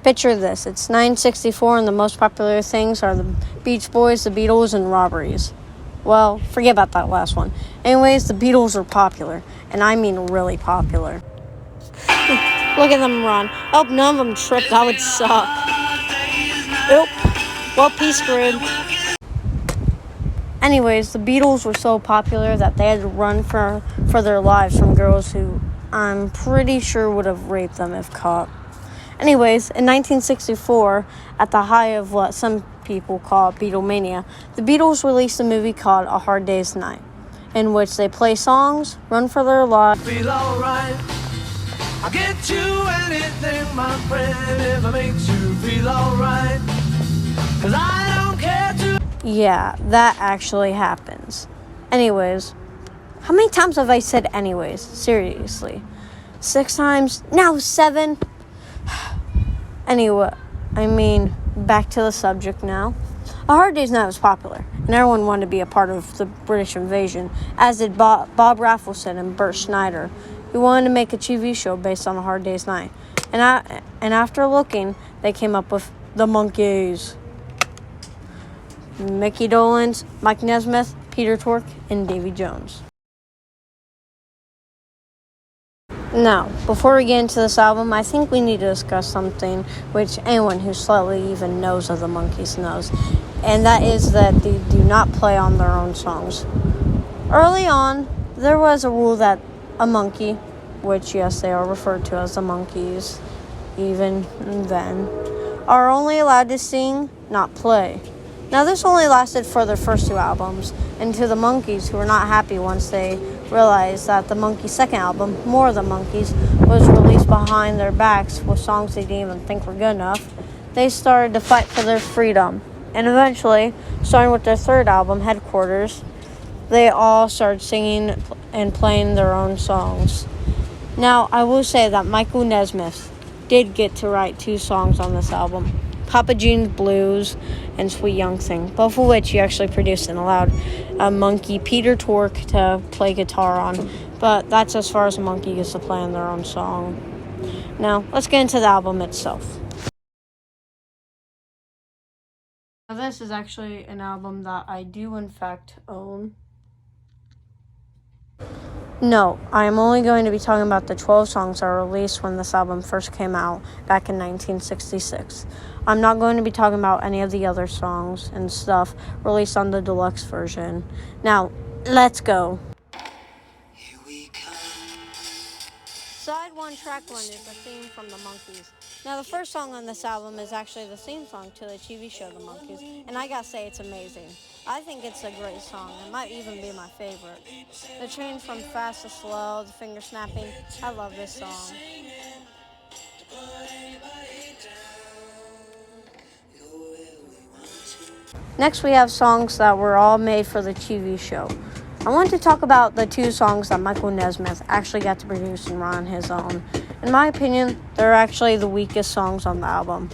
Picture this. It's 1964 and the most popular things are the Beach Boys, the Beatles, and robberies. Well, forget about that last one. Anyways, the Beatles are popular, and I mean really popular. Look at them run. I hope none of them tripped. That would suck. Oop. Well, peace screwed. Anyways, the Beatles were so popular that they had to run for their lives from girls who I'm pretty sure would have raped them if caught. Anyways, in 1964, at the height of what some people call Beatlemania, the Beatles released a movie called A Hard Day's Night, in which they play songs, run for their lives. Feel alright. I'll get you anything, my friend, if it makes you feel alright. 'Cause I don't care to. Yeah, that actually happens. Anyways, how many times have I said anyways? Seriously. 6 times? Now 7? Anyway, back to the subject now. A Hard Day's Night was popular, and everyone wanted to be a part of the British invasion, as did Bob Raffleson and Bert Schneider, who wanted to make a TV show based on A Hard Day's Night. And after looking, they came up with the Monkees. Mickey Dolenz, Mike Nesmith, Peter Tork, and Davy Jones. Now, before we get into this album, I think we need to discuss something which anyone who slightly even knows of the Monkees knows, and that is that they do not play on their own songs. Early on, there was a rule that a monkey, which yes, they are referred to as the Monkees, even then, are only allowed to sing, not play. Now, this only lasted for their first 2 albums, and to the Monkees, who were not happy once they realized that the Monkees' second album, More of the Monkees, was released behind their backs with songs they didn't even think were good enough, they started to fight for their freedom. And eventually, starting with their third album, Headquarters, they all started singing and playing their own songs. Now, I will say that Michael Nesmith did get to write 2 songs on this album, Papa Jean's Blues and Sweet Young Thing, both of which he actually produced and allowed a monkey, Peter Tork, to play guitar on. But that's as far as a monkey gets to play on their own song. Now, let's get into the album itself. Now, this is actually an album that I do, in fact, own. No, I am only going to be talking about the 12 songs that were released when this album first came out back in 1966. I'm not going to be talking about any of the other songs and stuff released on the deluxe version. Now, let's go. Here we come. Side 1, track 1 is the theme from the Monkees. Now, the first song on this album is actually the theme song to the TV show The Monkees, and I gotta say, it's amazing. I think it's a great song. It might even be my favorite. The change from fast to slow, the finger snapping, I love this song. Next, we have songs that were all made for the TV show. I want to talk about the 2 songs that Michael Nesmith actually got to produce and write on his own. In my opinion, they're actually the weakest songs on the album.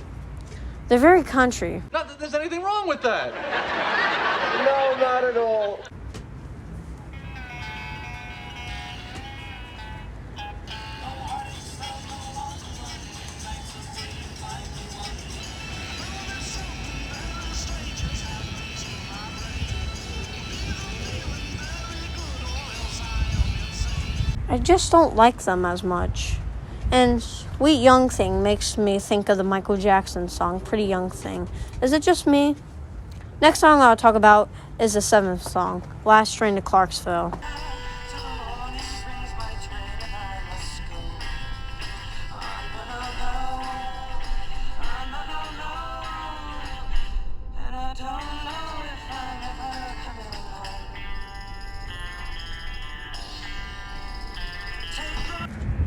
They're very country. Not that there's anything wrong with that. No, not at all. I just don't like them as much. And Sweet Young Thing makes me think of the Michael Jackson song, Pretty Young Thing. Is it just me? Next song I'll talk about is the 7th song, Last Train to Clarksville.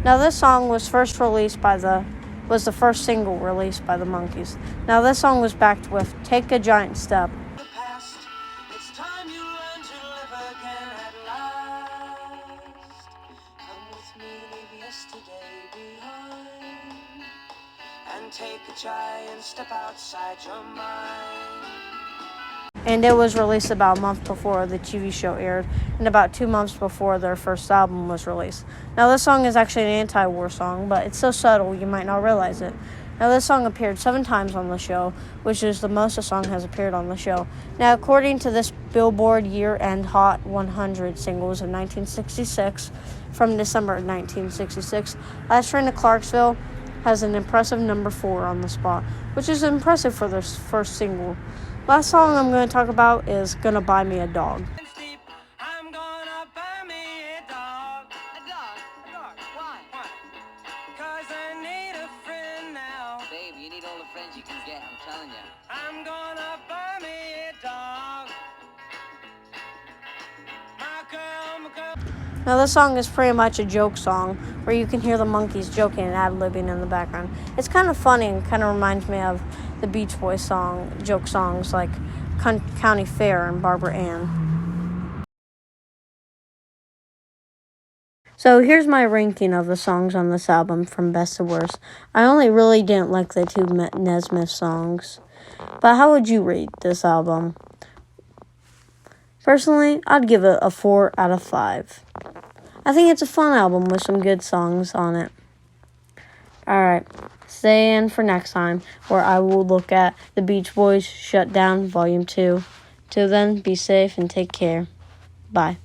Now, this song was the first single released by the Monkees. Now, this song was backed with Take a Giant Step. It's time you learn to live again at last. Come with me, leave yesterday behind, and take a giant step outside your mind. And it was released about a month before the TV show aired, and about 2 months before their first album was released. Now, this song is actually an anti-war song, but it's so subtle you might not realize it. Now, this song appeared 7 times on the show, which is the most a song has appeared on the show. Now, according to this Billboard Year-End Hot 100 singles of 1966, from December of 1966, Last Train to Clarksville has an impressive number 4 on the spot, which is impressive for their first single. Last song I'm going to talk about is Gonna Buy Me a Dog. I'm gonna buy me a dog. A dog? A dog. Why? Why? 'Cause I need a friend now. Babe, you need all the friends you can get, I'm telling you. I'm gonna buy me a dog. My girl. Now, this song is pretty much a joke song where you can hear the Monkees joking and ad-libbing in the background. It's kind of funny and kind of reminds me of the Beach Boys joke songs like County Fair and Barbara Ann. So here's my ranking of the songs on this album from best to worst. I only really didn't like the 2 Nesmith songs. But how would you rate this album? Personally, I'd give it a 4 out of 5. I think it's a fun album with some good songs on it. Alright, stay in for next time, where I will look at the Beach Boys Shut Down Volume 2. Till then, be safe and take care. Bye.